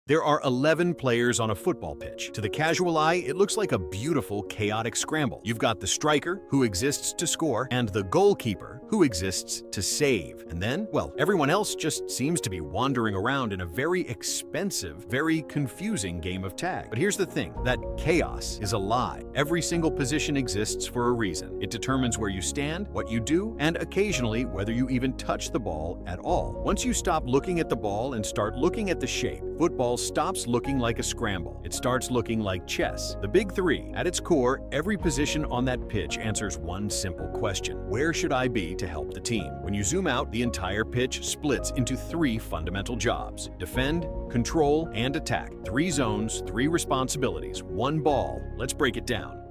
There are 11 players on a football pitch. To the casual eye, it looks like a beautiful, chaotic scramble. You've got the striker, who exists to score, and the goalkeeper, who exists to save. And then, well, everyone else just seems to be wandering around in a very expensive, very confusing game of tag. But here's the thing, that chaos is a lie. Every single position exists for a reason. It determines where you stand, what you do, and occasionally whether you even touch the ball at all. Once you stop looking at the ball and start looking at the shape, football stops looking like a scramble. It starts looking like chess. The Big Three. At its core, every position on that pitch answers one simple question. Where should I be to help the team? When you zoom out, the entire pitch splits into three fundamental jobs: defend, control, and attack. 3 zones, 3 responsibilities, 1 ball. Let's break it down.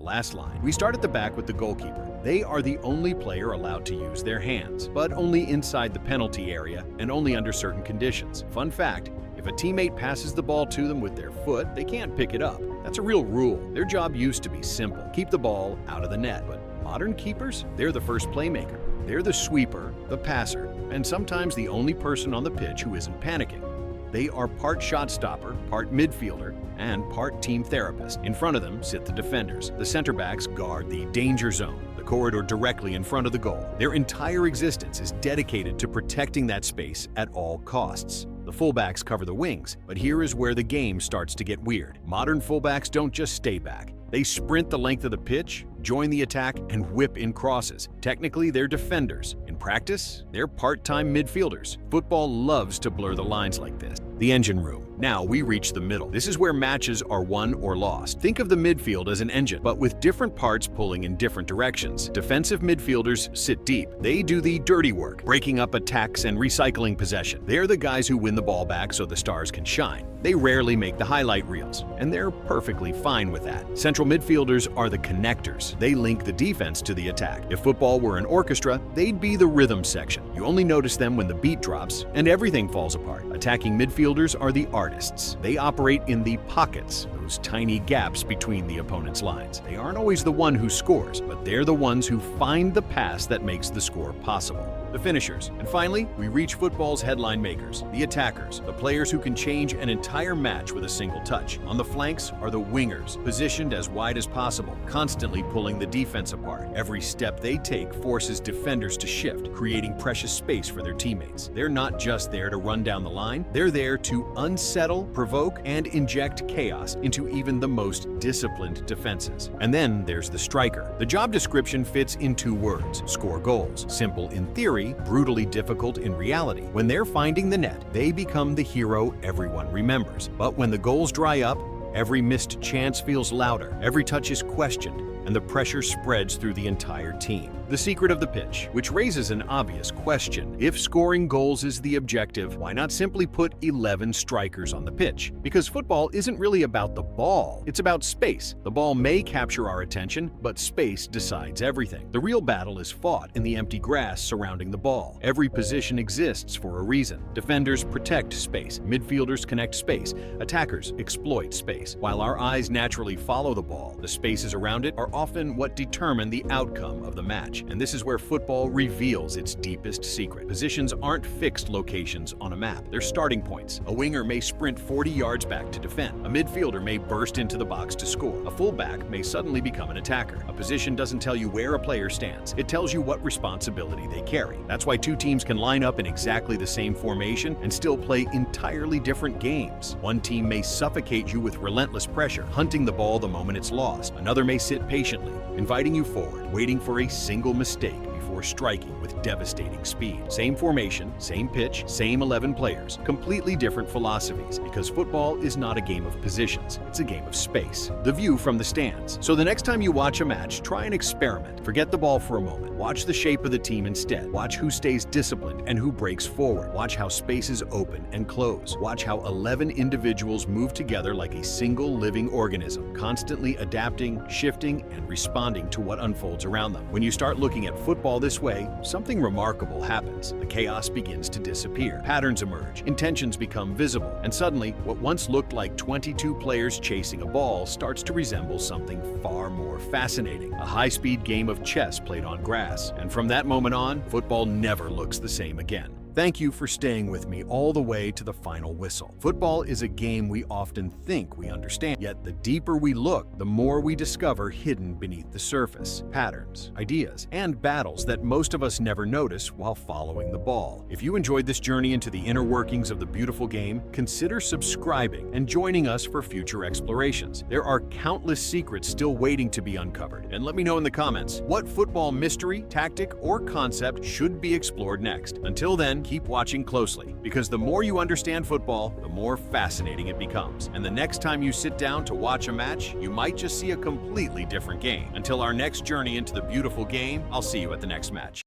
Last line. We start at the back with the goalkeeper. They are the only player allowed to use their hands, but only inside the penalty area and only under certain conditions. Fun fact, if a teammate passes the ball to them with their foot, they can't pick it up. That's a real rule. Their job used to be simple: keep the ball out of the net. But modern keepers, they're the first playmaker. They're the sweeper, the passer, and sometimes the only person on the pitch who isn't panicking. They are part shot stopper, part midfielder, and part team therapist. In front of them sit the defenders. The center backs guard the danger zone, the corridor directly in front of the goal. Their entire existence is dedicated to protecting that space at all costs. The fullbacks cover the wings, but here is where the game starts to get weird. Modern fullbacks don't just stay back. They sprint the length of the pitch, join the attack, and whip in crosses. Technically, they're defenders. In practice, they're part-time midfielders. Football loves to blur the lines like this. The engine room. Now we reach the middle. This is where matches are won or lost. Think of the midfield as an engine, but with different parts pulling in different directions. Defensive midfielders sit deep. They do the dirty work, breaking up attacks and recycling possession. They're the guys who win the ball back so the stars can shine. They rarely make the highlight reels, and they're perfectly fine with that. Central midfielders are the connectors. They link the defense to the attack. If football were an orchestra, they'd be the rhythm section. You only notice them when the beat drops and everything falls apart. Attacking midfielders are the artists. They operate in the pockets, those tiny gaps between the opponent's lines. They aren't always the one who scores, but they're the ones who find the pass that makes the score possible. The finishers. And finally, we reach football's headline makers, the attackers, the players who can change an entire match with a single touch. On the flanks are the wingers, positioned as wide as possible, constantly pulling the defense apart. Every step they take forces defenders to shift, creating precious space for their teammates. They're not just there to run down the line, they're there to unsettle, provoke, and inject chaos into even the most disciplined defenses. And then there's the striker. The job description fits in 2 words: score goals. Simple in theory, brutally difficult in reality. When they're finding the net, they become the hero everyone remembers. But when the goals dry up, every missed chance feels louder, every touch is questioned, and the pressure spreads through the entire team. The secret of the pitch, which raises an obvious question. If scoring goals is the objective, why not simply put 11 strikers on the pitch? Because football isn't really about the ball, it's about space. The ball may capture our attention, but space decides everything. The real battle is fought in the empty grass surrounding the ball. Every position exists for a reason. Defenders protect space, midfielders connect space, attackers exploit space. While our eyes naturally follow the ball, the spaces around it are often what determine the outcome of the match. And this is where football reveals its deepest secret. Positions aren't fixed locations on a map. They're starting points. A winger may sprint 40 yards back to defend. A midfielder may burst into the box to score. A fullback may suddenly become an attacker. A position doesn't tell you where a player stands. It tells you what responsibility they carry. That's why 2 teams can line up in exactly the same formation and still play entirely different games. One team may suffocate you with relentless pressure, hunting the ball the moment it's lost. Another may sit patiently, inviting you forward, waiting for a single mistake before striking with devastating speed. Same formation, same pitch, same 11 players, completely different philosophies, because football is not a game of positions, it's a game of space. The view from the stands. So the next time you watch a match, try an experiment. Forget the ball for a moment. Watch the shape of the team instead. Watch who stays disciplined and who breaks forward. Watch how spaces open and close. Watch how 11 individuals move together like a single living organism, constantly adapting, shifting, and responding to what unfolds around them. When you start looking at football this way, something remarkable happens. The chaos begins to disappear. Patterns emerge, intentions become visible, and suddenly, what once looked like 22 players chasing a ball starts to resemble something far more fascinating. A high-speed game of chess played on grass. And from that moment on, football never looks the same again. Thank you for staying with me all the way to the final whistle. Football is a game we often think we understand, yet the deeper we look, the more we discover hidden beneath the surface. Patterns, ideas, and battles that most of us never notice while following the ball. If you enjoyed this journey into the inner workings of the beautiful game, consider subscribing and joining us for future explorations. There are countless secrets still waiting to be uncovered. And let me know in the comments what football mystery, tactic, or concept should be explored next. Until then, keep watching closely, because the more you understand football, the more fascinating it becomes. And the next time you sit down to watch a match, you might just see a completely different game. Until our next journey into the beautiful game, I'll see you at the next match.